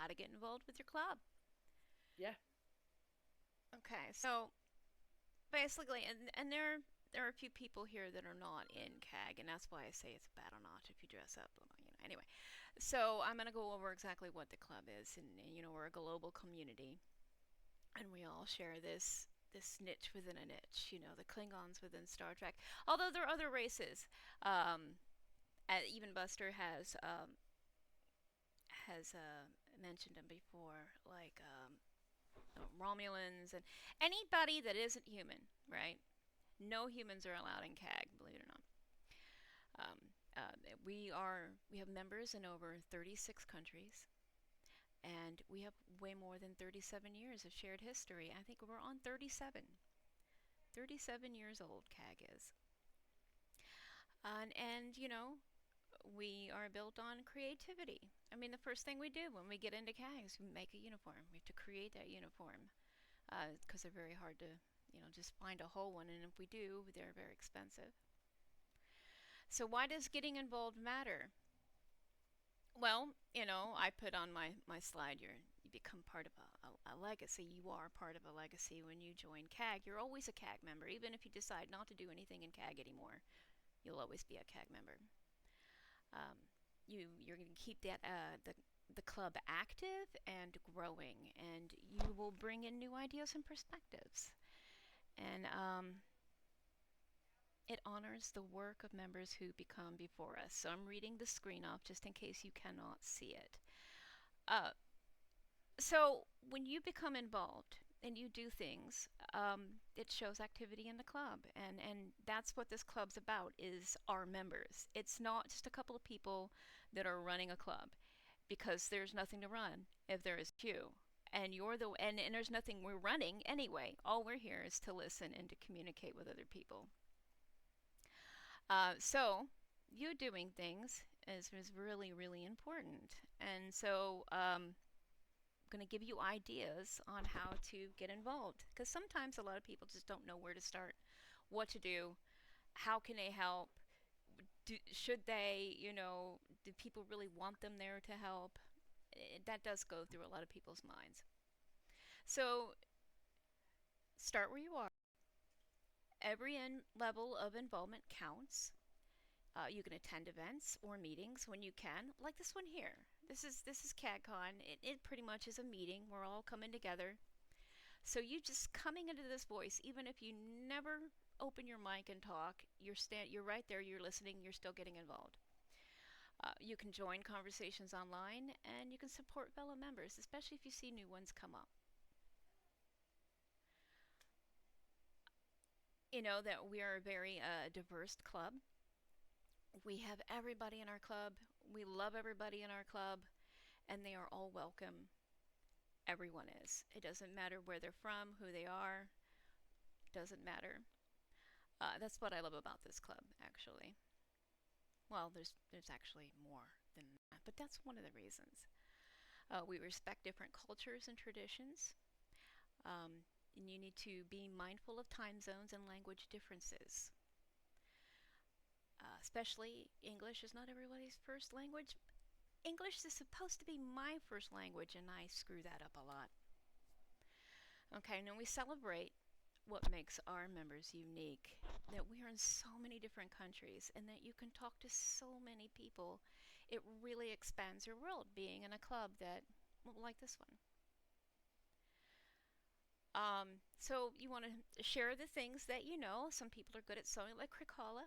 how to get involved with your club. Yeah. Okay, so basically, and there are a few people here that are not in CAG, and that's why I say it's bad or not if you dress up. Anyway, so I'm gonna go over exactly what the club is, and we're a global community, and we all share this niche within a niche. The Klingons within Star Trek, although there are other races. Um, Even Buster has mentioned them before, like Romulans and anybody that isn't human, right? No humans are allowed in CAG, believe it or not. Um, we have members in over 36 countries, and we have way more than 37 years of shared history. I think we're on 37. 37 years old, CAG is. And we are built on creativity. I mean, the first thing we do when we get into CAG is we make a uniform. We have to create that uniform because they're very hard to, just find a whole one. And if we do, they're very expensive. So why does getting involved matter? Well, I put on my slide, you become part of a legacy. You are part of a legacy when you join CAG. You're always a CAG member, even if you decide not to do anything in CAG anymore. You'll always be a CAG member. Um, you're going to keep the club active and growing, and you will bring in new ideas and perspectives. And it honors the work of members who become before us. So I'm reading the screen off just in case you cannot see it. Uh, so when you become involved and you do things, it shows activity in the club, and that's what this club's about, is our members. It's not just a couple of people that are running a club, because there's nothing to run if there is you. And there's nothing we're running anyway. All we're here is to listen and to communicate with other people. So you doing things is really, really important. And so I'm going to give you ideas on how to get involved, because sometimes a lot of people just don't know where to start, what to do, how can they help, should they, do people really want them there to help? That does go through a lot of people's minds. So start where you are. Every level of involvement counts. You can attend events or meetings when you can, like this one here. This is CADCon. It pretty much is a meeting. We're all coming together. So you just coming into this voice, even if you never open your mic and talk, you're right there. You're listening. You're still getting involved. You can join conversations online, and you can support fellow members, especially if you see new ones come up. You know that we are a very diverse club. We have everybody in our club. We love everybody in our club, and they are all welcome. Everyone is. It doesn't matter where they're from, who they are. Doesn't matter. That's what I love about this club, actually. Well, there's actually more than that, but that's one of the reasons. We respect different cultures and traditions, and you need to be mindful of time zones and language differences. Especially English is not everybody's first language. English is supposed to be my first language, and I screw that up a lot. Okay, now we celebrate what makes our members unique, that we are in so many different countries and that you can talk to so many people. It really expands your world being in a club that, well, like this one. So you want to share the things that you know. Some people are good at sewing, like Krikala.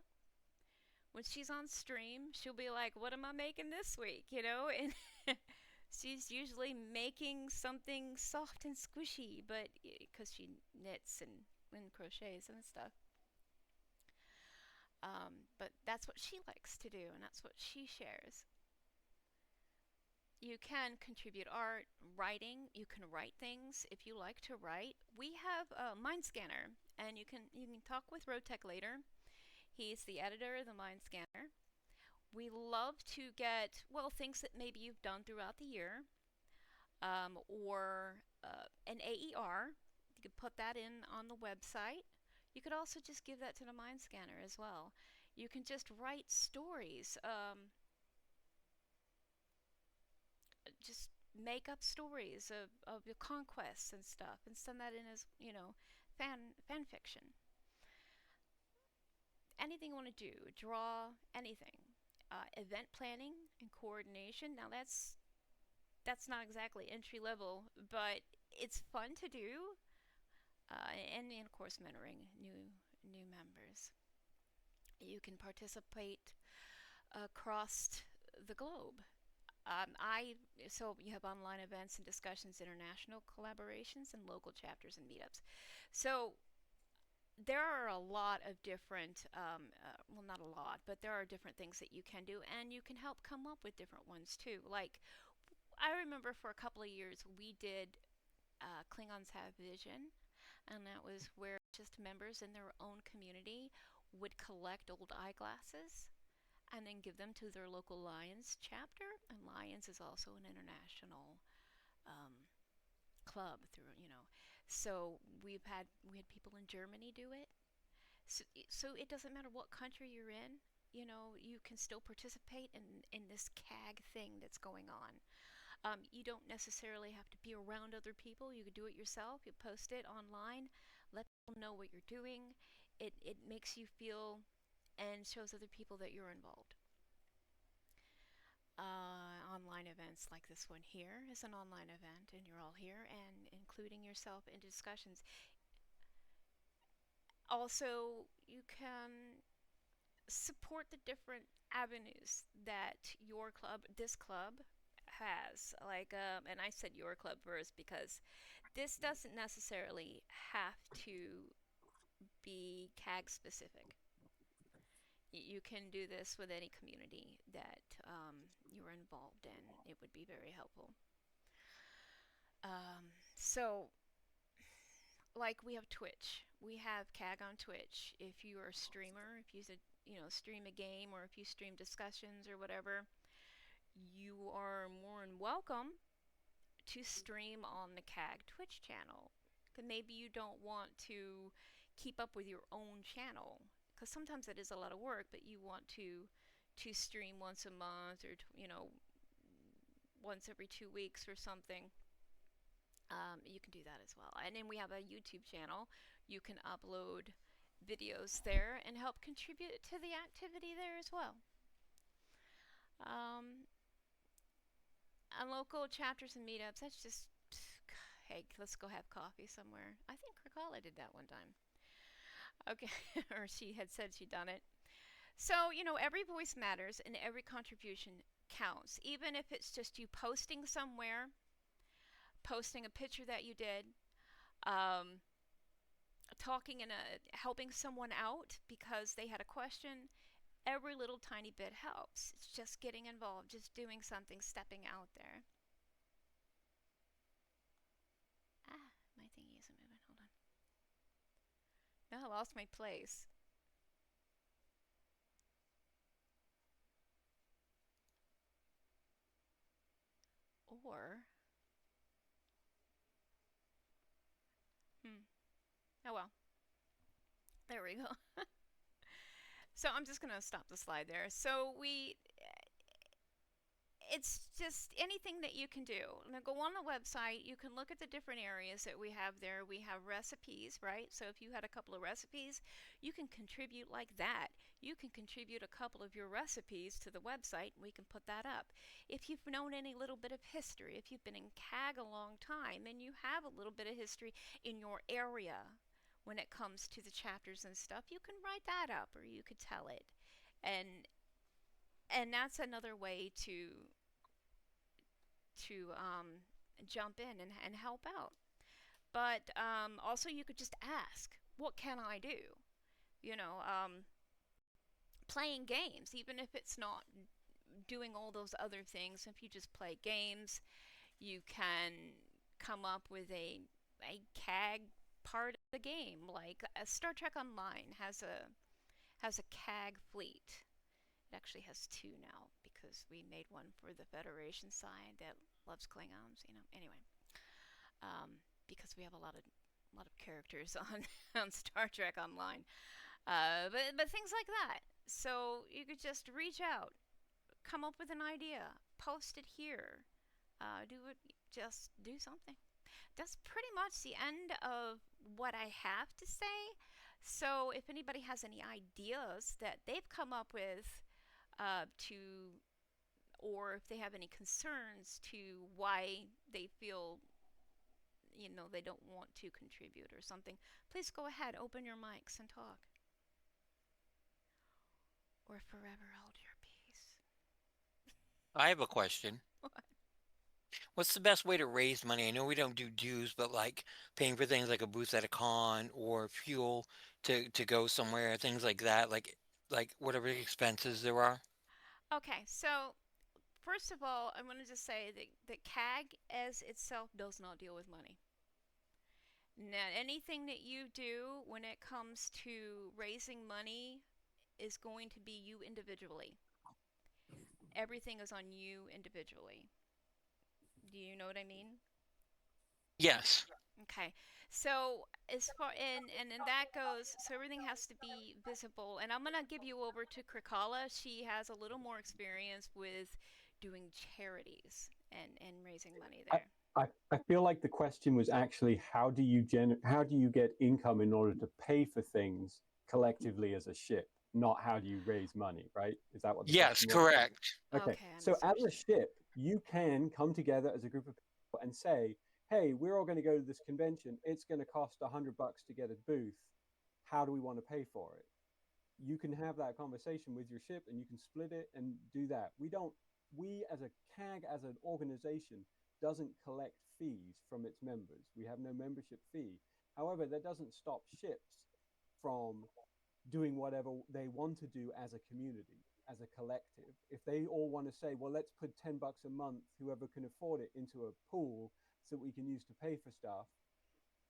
When she's on stream, she'll be like, "What am I making this week?" And she's usually making something soft and squishy, but because she knits and crochets and stuff. But that's what she likes to do, and that's what she shares. You can contribute art, writing. You can write things if you like to write. We have a Mind Scanner, and you can talk with Rotech later. He's the editor of the Mind Scanner. We love to get, well, things that maybe you've done throughout the year, or an AER. You could put that in on the website. You could also just give that to the Mind Scanner as well. You can just write stories, just make up stories of your conquests and stuff and send that in as, fan fiction. Anything you want to do, draw, anything. Event planning and coordination. Now that's not exactly entry level, but it's fun to do. And of course, mentoring new members. You can participate across the globe. I So you have online events and discussions, international collaborations, and local chapters and meetups. So there are a lot of different, well, not a lot, but there are different things that you can do, and you can help come up with different ones too. Like, I remember for a couple of years we did Klingons Have Vision, and that was where just members in their own community would collect old eyeglasses and then give them to their local Lions chapter. And Lions is also an international um, club through, So we had people in Germany do it. So it doesn't matter what country you're in. You can still participate in this CAG thing that's going on. You don't necessarily have to be around other people. You can do it yourself. You post it online, let people know what you're doing. It makes you feel and shows other people that you're involved. Online events like this one here is an online event, and you're all here and including yourself in discussions. Also, you can support the different avenues that this club has. Like, and I said your club first because this doesn't necessarily have to be CAG specific. You can do this with any community that you're involved in. It would be very helpful. So, like we have Twitch, we have CAG on Twitch. If you are a streamer, if you stream a game or if you stream discussions or whatever, you are more than welcome to stream on the CAG Twitch channel. Because maybe you don't want to keep up with your own channel, because sometimes it is a lot of work, but you want to stream once a month or once every 2 weeks or something. You can do that as well. And then we have a YouTube channel. You can upload videos there and help contribute to the activity there as well. And local chapters and meetups, that's just, hey, let's go have coffee somewhere. I think Ricala did that one time. Okay, or she had said she'd done it. So, every voice matters and every contribution counts. Even if it's just you posting somewhere, posting a picture that you did, um, talking helping someone out because they had a question. Every little tiny bit helps. It's just getting involved, just doing something, stepping out there. My thingy isn't moving. Hold on. No, I lost my place. Or, oh well. There we go. So I'm just going to stop the slide there. So it's just anything that you can do. Now go on the website. You can look at the different areas that we have there. We have recipes, right? So if you had a couple of recipes, you can contribute like that. You can contribute a couple of your recipes to the website, and we can put that up. If you've known any little bit of history, if you've been in CAG a long time and you have a little bit of history in your area when it comes to the chapters and stuff, you can write that up or you could tell it. And that's another way to jump in and help out. But also, you could just ask, what can I do? Playing games, even if it's not doing all those other things, if you just play games, you can come up with a CAG part of the game. Like Star Trek Online has a CAG fleet. It actually has two now because we made one for the Federation side that loves Klingons. Anyway, because we have a lot of characters on Star Trek Online, but things like that. So you could just reach out, come up with an idea, post it here. Do it. Just do something. That's pretty much the end of what I have to say. So if anybody has any ideas that they've come up with to, or if they have any concerns to why they feel, they don't want to contribute or something, please go ahead, open your mics and talk. Or forever hold your peace. I have a question. What's the best way to raise money? I know we don't do dues, but like paying for things like a booth at a con or fuel to go somewhere, things like that, like whatever expenses there are. Okay, so first of all, I want to just say that CAG as itself does not deal with money. Now, anything that you do when it comes to raising money is going to be you individually. Everything is on you individually. Do you know what I mean? Yes. Okay. So as far and that goes, so everything has to be visible. And I'm gonna give you over to Krikala. She has a little more experience with doing charities and raising money I, there. I feel like the question was actually how do you get income in order to pay for things collectively as a ship, not how do you raise money, right? Is that what the Yes, question was? correct. Okay, Okay, I so as a misunderstood. ship, you can come together as a group of people and say, "Hey, we're all going to go to this convention. It's going to cost $100 to get a booth. How do we want to pay for it?" You can have that conversation with your ship and you can split it and do that. We as a CAG as an organization doesn't collect fees from its members. We have no membership fee. However, that doesn't stop ships from doing whatever they want to do as a community, as a collective. If they all want to say, well, let's put $10 a month, whoever can afford it, into a pool so that we can use to pay for stuff,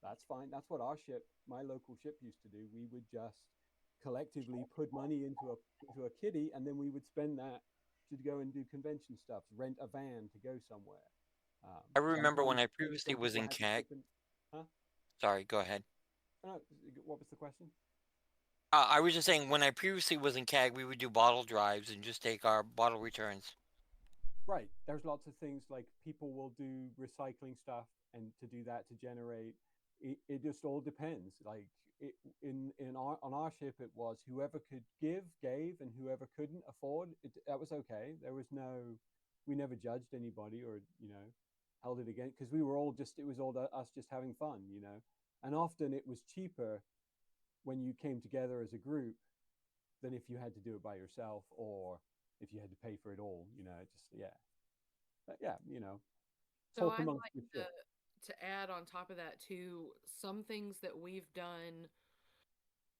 that's fine. That's what our ship, my local ship, used to do. We would just collectively put money into a kitty, and then we would spend that to go and do convention stuff, rent a van to go somewhere. I remember when Sometimes I previously some was people in had to CAG. chip in. Huh? Sorry, go ahead. No, what was the question? I was just saying when I previously was in CAG, we would do bottle drives and just take our bottle returns. Right. There's lots of things like people will do recycling stuff, and to do that to generate, it just all depends. Like it, in our on our ship, it was whoever could give gave, and whoever couldn't afford it, that was okay. There was no, we never judged anybody or held it against, because we were all just, it was all us just having fun, and often it was cheaper when you came together as a group than if you had to do it by yourself, or if you had to pay for it all. It just, yeah. But yeah, So talk I'd amongst like the ship. to add on top of that too, some things that we've done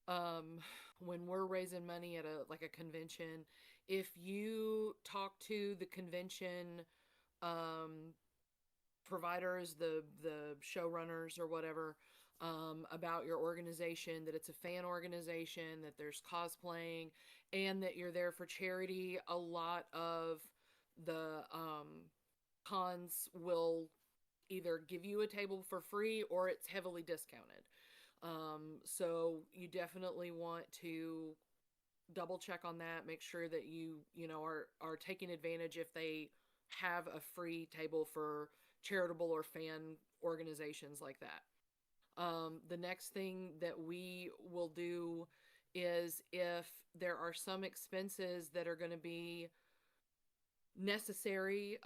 um when we're raising money at a like a convention. If you talk to the convention um providers, the showrunners or whatever, about your organization, that it's a fan organization, that there's cosplaying, and that you're there for charity, a lot of the cons will either give you a table for free or it's heavily discounted. So you definitely want to double check on that. Make sure that are taking advantage if they have a free table for charitable or fan organizations like that. The next thing that we will do is if there are some expenses that are going to be necessary,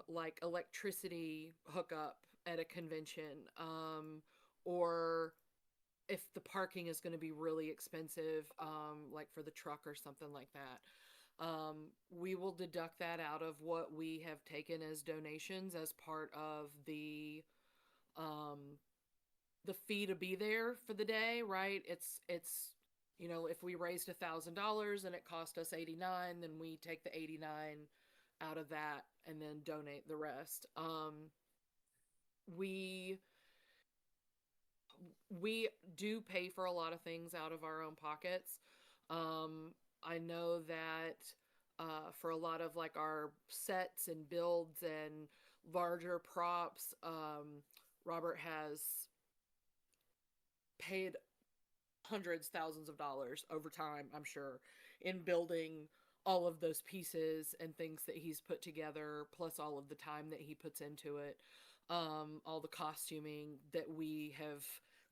like electricity hookup at a convention, or if the parking is going to be really expensive, like for the truck or something like that, we will deduct that out of what we have taken as donations as part of um, the fee to be there for the day. Right? It's if we raised $1,000 and it cost us 89, then we take the 89 out of that and then donate the rest. We we do pay for a lot of things out of our own pockets. I know that for a lot of like our sets and builds and larger props, Robert has paid hundreds, thousands of dollars over time, I'm sure, in building all of those pieces and things that he's put together, plus all of the time that he puts into it, all the costuming that we have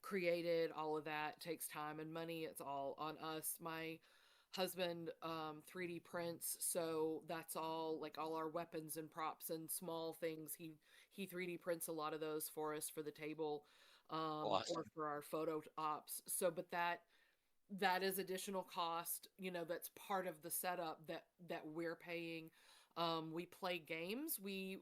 created, all of that takes time and money. It's all on us. My husband 3D prints, so that's all, like all our weapons and props and small things. He 3D prints a lot of those for us for the table, or Awesome. for our photo ops. So, but that is additional cost, that's part of the setup that we're paying. We play games. We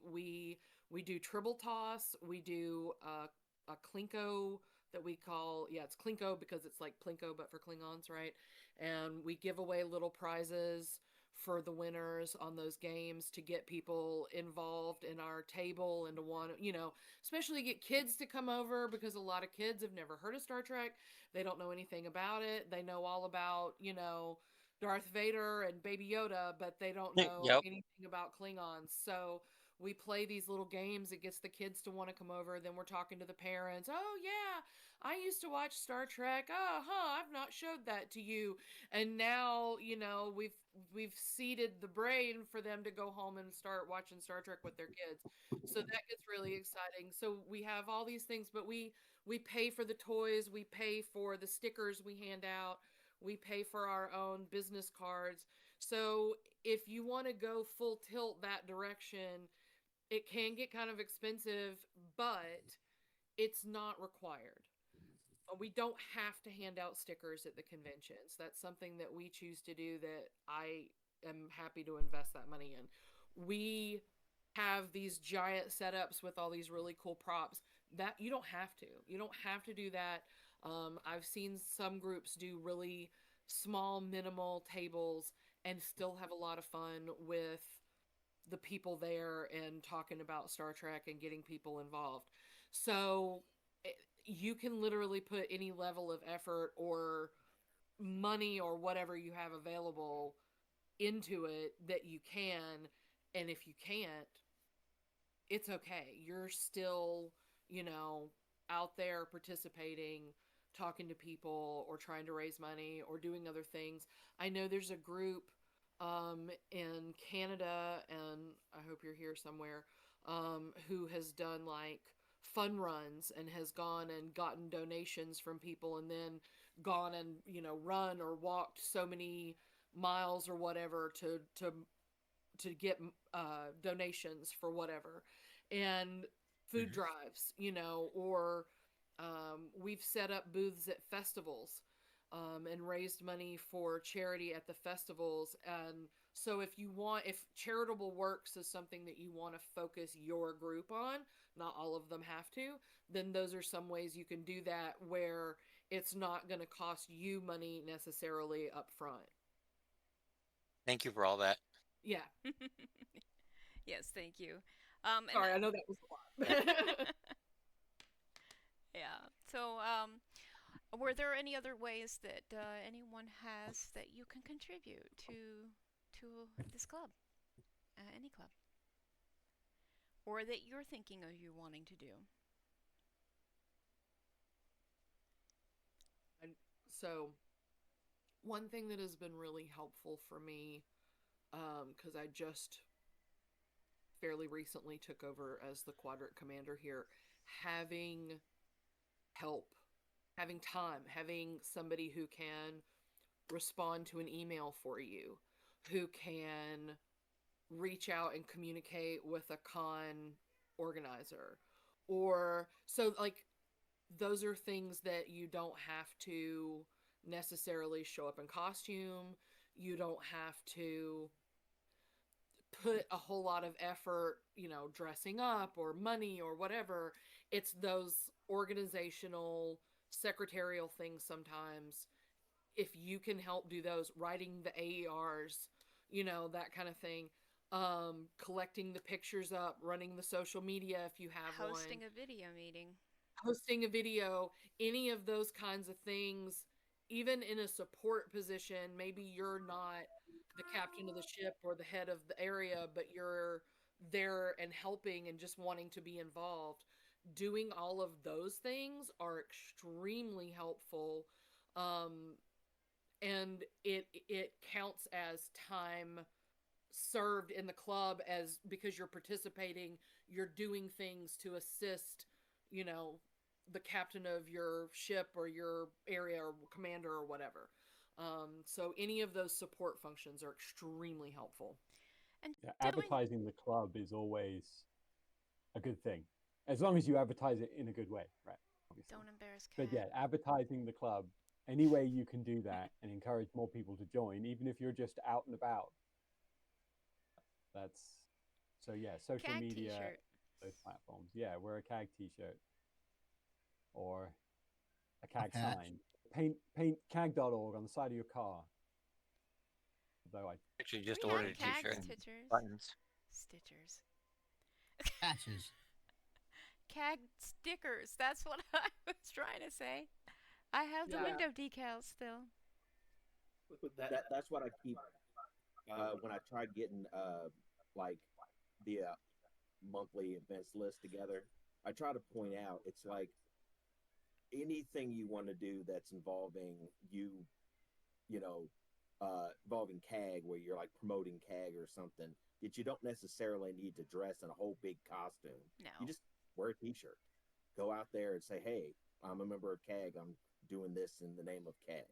do triple toss. We do a Klinko that we call, yeah, it's Klinko because it's like Plinko but for Klingons, right? And we give away little prizes for the winners on those games to get people involved in our table and to want to, especially get kids to come over, because a lot of kids have never heard of Star Trek. They don't know anything about it. They know all about, Darth Vader and Baby Yoda, but they don't know Yep. anything about Klingons. So we play these little games. It gets the kids to want to come over. Then we're talking to the parents. Oh, yeah, I used to watch Star Trek. Oh, huh, I've not showed that to you. And now, we've seeded the brain for them to go home and start watching Star Trek with their kids. So that gets really exciting. So we have all these things, but we pay for the toys, we pay for the stickers we hand out, we pay for our own business cards. So if you want to go full tilt that direction, it can get kind of expensive, but it's not required. We don't have to hand out stickers at the conventions. That's something that we choose to do that I am happy to invest that money in. We have these giant setups with all these really cool props that you don't have to. You don't have to do that. I've seen some groups do really small, minimal tables and still have a lot of fun with the people there and talking about Star Trek and getting people involved. So you can literally put any level of effort or money or whatever you have available into it that you can. And if you can't, it's okay. You're still, you know, out there participating, talking to people, or trying to raise money, or doing other things. I know there's a group in Canada, and I hope you're here somewhere, who has done like fun runs and has gone and gotten donations from people and then gone and, run or walked so many miles or whatever to get donations for whatever, and food Hmm. drives, or we've set up booths at festivals, and raised money for charity at the festivals. And so if charitable works is something that you want to focus your group on, not all of them have to, then those are some ways you can do that where it's not going to cost you money necessarily up front. Thank you for all that. Yeah. Yes, thank you. And Sorry, I know that was a lot. yeah. So, were there any other ways that anyone has that you can contribute to this club, any club, or that you're thinking of you wanting to do? And so one thing that has been really helpful for me, because I just fairly recently took over as the quadrant commander here, having help, having time, having somebody who can respond to an email for you, who can reach out and communicate with a con organizer, or so, like, those are things that you don't have to necessarily show up in costume. You don't have to put a whole lot of effort, dressing up or money or whatever. It's those organizational, secretarial things sometimes. If you can help do those, writing the AERs, that kind of thing, collecting the pictures up, running the social media if you have one, Hosting a video meeting. hosting a video, any of those kinds of things, even in a support position. Maybe you're not the captain of the ship or the head of the area, but you're there and helping and just wanting to be involved. Doing all of those things are extremely helpful. Um, and it counts as time served in the club, as because you're participating, you're doing things to assist, you know, the captain of your ship or your area or commander or whatever. So any of those support functions are extremely helpful. And Yeah, doing advertising the club is always a good thing, as long as you advertise it in a good way, right? Obviously, don't embarrass but Cag. yeah, advertising the club any way you can do that and encourage more people to join, even if you're just out and about. That's so yeah, social Cag media, T-shirt. those platforms. Yeah, wear a CAG T-shirt or a A CAG patch. sign. Paint CAG.org on the side of your car. Though I Actually We just have ordered a Cag t-shirt and stitchers. buttons. Stitchers. Patches. Cag stickers. That's what I was trying to say. I have the Yeah, window decals still. that's what I keep when I tried getting like the monthly events list together. I try to point out it's like anything you want to do that's involving you, you know, involving CAG, where you're like promoting CAG or something, that you don't necessarily need to dress in a whole big costume. You No. just wear a t-shirt, go out there and say, "Hey, I'm a member of CAG. I'm doing this in the name of CAG,"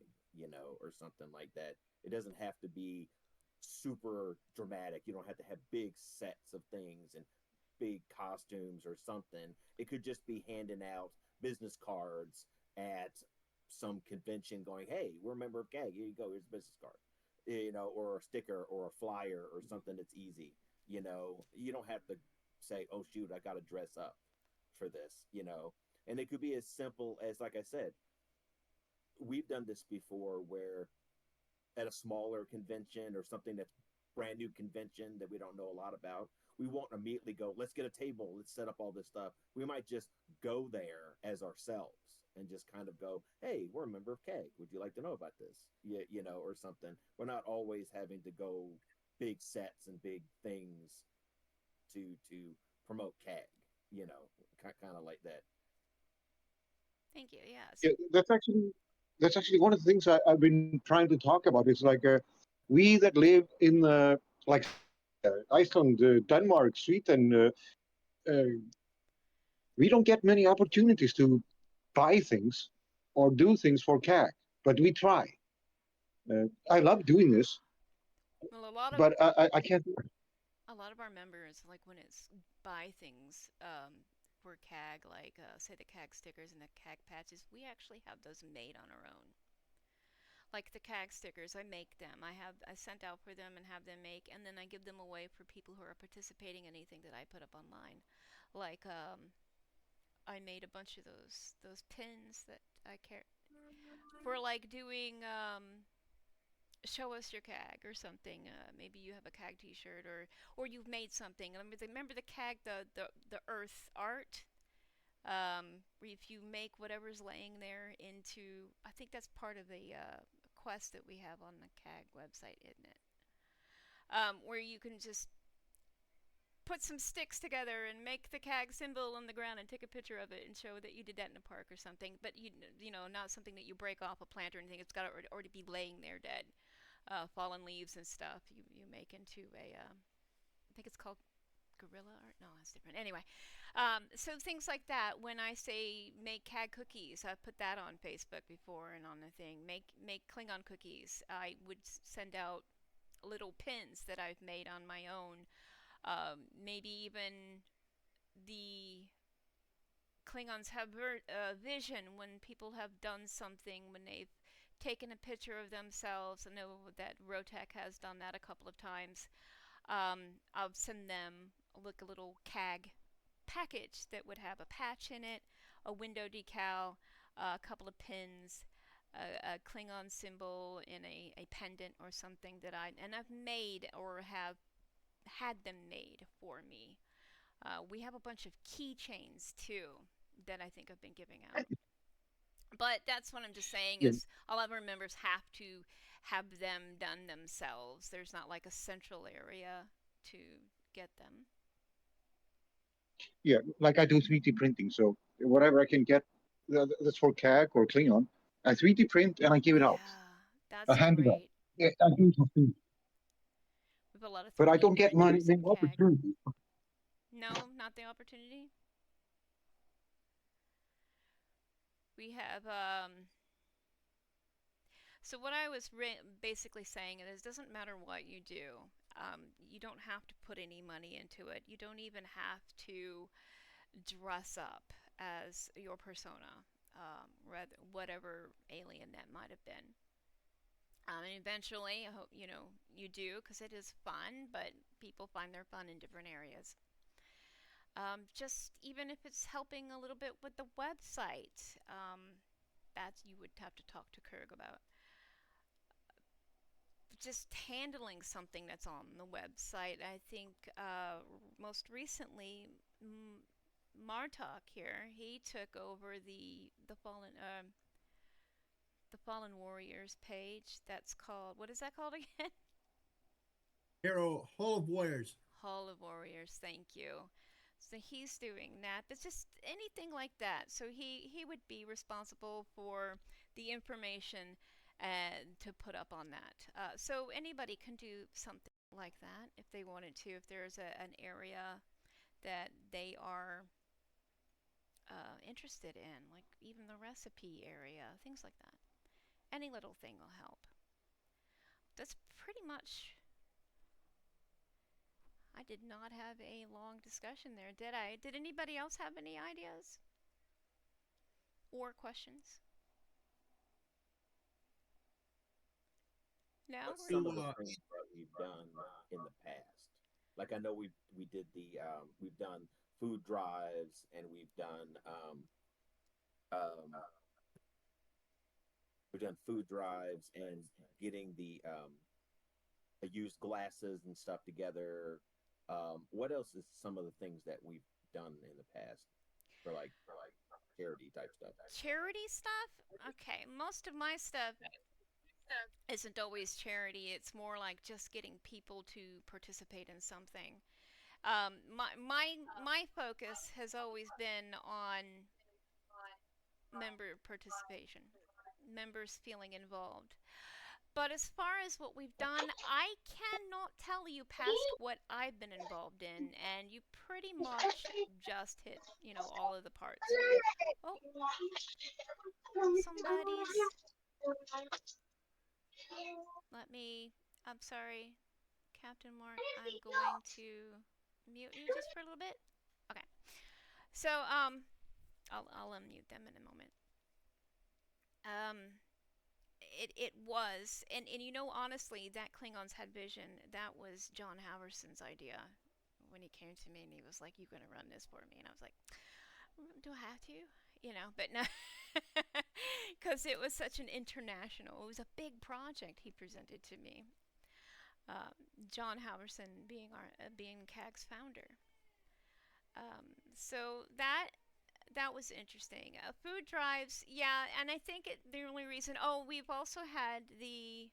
or something like that. It doesn't have to be super dramatic. You don't have to have big sets of things and big costumes or something. It could just be handing out business cards at some convention going, "Hey, we're a member of CAG. Here you go. Here's a business card." Or a sticker or a flyer or something that's easy. You don't have to say, "Oh, shoot, I got to dress up for this." And it could be as simple as, like I said, we've done this before where at a smaller convention or something that's brand new convention that we don't know a lot about, we won't immediately go, "Let's get a table, let's set up all this stuff." We might just go there as ourselves and just kind of go, "Hey, we're a member of CAG. Would you like to know about this?" Or something. We're not always having to go big sets and big things to promote CAG, kind of like that. Thank you. Yes. Yeah, that's actually one of the things I've been trying to talk about. It's like we that live in like Iceland, Denmark, Sweden, uh, we don't get many opportunities to buy things or do things for CAC, but we try. I love doing this, Well, a lot of but I can't. a lot of our members, like when it's buy things for CAG, like say the CAG stickers and the CAG patches, we actually have those made on our own. Like the CAG stickers, I make them. I sent out for them and have them make, and then I give them away for people who are participating in anything that I put up online. Like I made a bunch of those pins that I care for, like doing show us your CAG or something. Maybe you have a CAG T-shirt, or you've made something. Remember the CAG, the Earth art. If you make whatever's laying there into, I think that's part of the quest that we have on the CAG website, isn't it? Where you can just put some sticks together and make the CAG symbol on the ground and take a picture of it and show that you did that in a park or something. But not something that you break off a plant or anything. It's got to already be laying there dead. Fallen leaves and stuff. You make into a I think it's called gorilla art. No, that's different. Anyway, so things like that. When I say make CAG cookies, I've put that on Facebook before and on the thing. Make Klingon cookies. I would send out little pins that I've made on my own. Maybe even the Klingons have vision when people have done something, when they've taken a picture of themselves. I know that Rotec has done that a couple of times. I'll send them a little CAG package that would have a patch in it, a window decal, a couple of pins, a Klingon symbol in a pendant or something that I've made or have had them made for me. We have a bunch of keychains too that I think I've been giving out. But that's what I'm just saying Yeah, is a lot of our members have to have them done themselves. There's not like a central area to get them. yeah, like I do 3D printing, so whatever I can get that's for CAC or Klingon, I 3D print and I give it out. Yeah, a That's handout. great. Yeah, I do for free, We have a lot of but I 3D don't get money printers the at CAG. opportunity. No, not the opportunity. We have so what I was basically saying is, it doesn't matter what you do. You don't have to put any money into it. You don't even have to dress up as your persona, rather whatever alien that might have been. And eventually, I hope you do, because it is fun. But people find their fun in different areas. Just even if it's helping a little bit with the website, that you would have to talk to Kurg about. Just handling something that's on the website. I think most recently, Martok here, he took over the Fallen Warriors page. That's called, what is that called again? Hero Hall of Warriors. Hall of Warriors. Thank you. So he's doing that. But just anything like that. So he would be responsible for the information to put up on that. So anybody can do something like that if they wanted to. If there's an area that they are interested in, like even the recipe area, things like that. Any little thing will help. That's pretty much. I did not have a long discussion there, did I? Did anybody else have any ideas or questions? No? What's We're some of To the things that we've done in the past? Like I know we did we've done food drives and um, we've done food drives and getting the used glasses and stuff together. What else is some of the things that we've done in the past for like charity type stuff? charity stuff? Okay, most of my stuff isn't always charity. It's more like just getting people to participate in something. My focus has always been on member participation, members feeling involved. But as far as what we've done, I cannot tell you past what I've been involved in, and you pretty much just hit, all of the parts. Oh, somebody's. Let me. I'm sorry, Captain Mark. I'm going to mute you just for a little bit. Okay. So, I'll unmute them in a moment. Um, it was, and honestly, that Klingons had vision. That was John Howerson's idea when he came to me and he was like, "You gonna run this for me?" And I was like, "Do I have to?" But no, because it was such an international. It was a big project he presented to me. John Howerson being CAG's founder. So that was interesting. Food drives, yeah, and I think the only reason. Oh, we've also had the.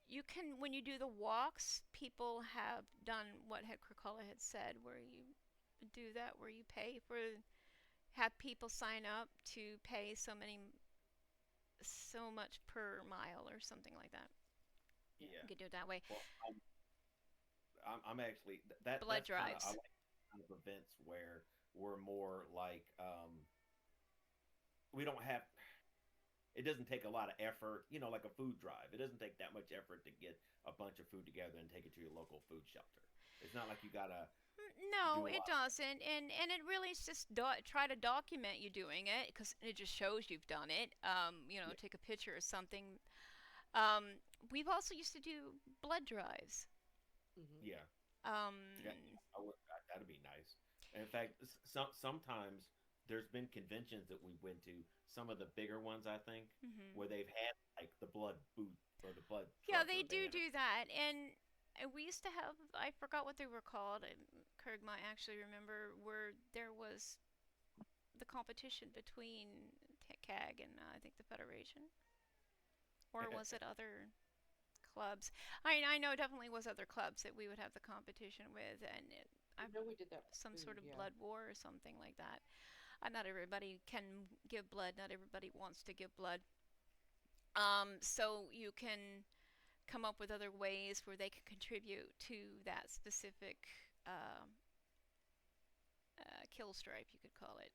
You can, when you do the walks, people have done what Krakala had said, where you do that, where you pay for, have people sign up to pay so much per mile or something like that. Yeah. You could do it that way. Well, I'm actually Blood that's kind of I drives. like kind of events where we're more like we don't have it doesn't take a lot of effort, like a food drive. It doesn't take that much effort to get a bunch of food together and take it to your local food shelter. It's not like you gotta No, do a it lot. doesn't, and it really is just try to document you doing it, because it just shows you've done it. Yeah, Take a picture or something. Um, we've also used to do blood drives. Mm-hmm. yeah, Um, yeah. That'd be nice. And in fact, sometimes there's been conventions that we went to, some of the bigger ones, I think, mhm. where they've had like the blood booth or the blood Yeah, truck, they or they do had a do that, and we used to have. I forgot what they were called. Kurg might actually remember, where there was the competition between CAG and I think the Federation, or was it other clubs? I know definitely was other clubs that we would have the competition with, and I know we did that some too. sort of Yeah. blood war or something like that. Not everybody can give blood. Not everybody wants to give blood. So you can come up with other ways where they can contribute to that specific uh, kill stripe, you could call it,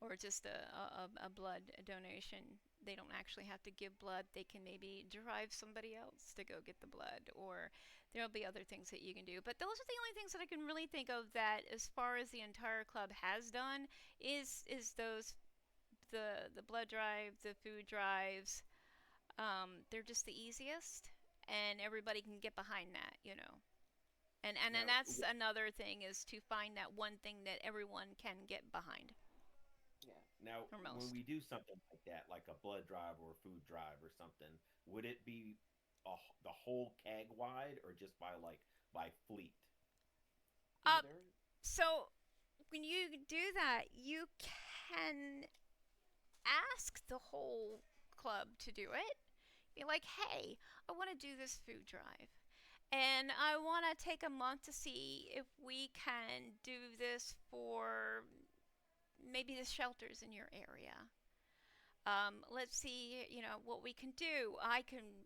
or just a blood donation. They don't actually have to give blood. They can maybe drive somebody else to go get the blood, or there'll be other things that you can do. But those are the only things that I can really think of that, as far as the entire club has done, is those the blood drive, the food drives. They're just the easiest, and everybody can get behind that, you know. And Now, that's another thing, is to find that one thing that everyone can get behind, Yeah. now, or when most. we do something like that, like a blood drive or a food drive or something, would it be the whole CAG wide or just by by fleet? Uh, Either. so when you do that, you can ask the whole club to do it. Be like, hey, I want to do this food drive. And I want to take a month to see if we can do this for maybe the shelters in your area. Let's see, you know, what we can do.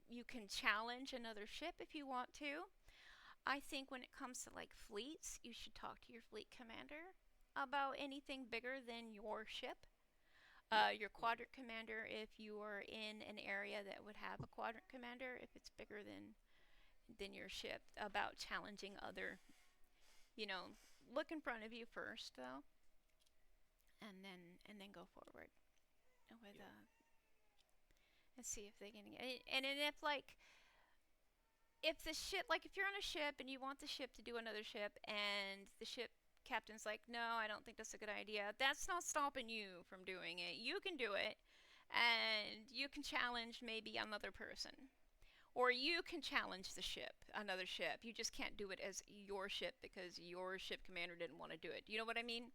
You can challenge another ship if you want to. I think when it comes to like fleets, you should talk to your fleet commander about anything bigger than your ship. Yeah, Your yeah, quadrant commander, if you are in an area that would have a quadrant commander, if it's bigger than your ship, about challenging other, you know, look in front of you first though, and then go forward with yeah. and see if they can get it. And then if the ship, like if you're on a ship and you want the ship to do another ship, and the ship captain's like, no, I don't think that's a good idea, that's not stopping you from doing it. You can do it, and you can challenge maybe another person, or you can challenge the ship, another ship. You just can't do it as your ship because your ship commander didn't want to do it. You know what I mean?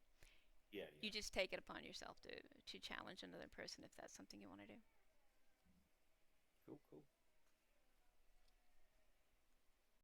Yeah, You yeah. just take it upon yourself to challenge another person if that's something you want to do. Cool, cool.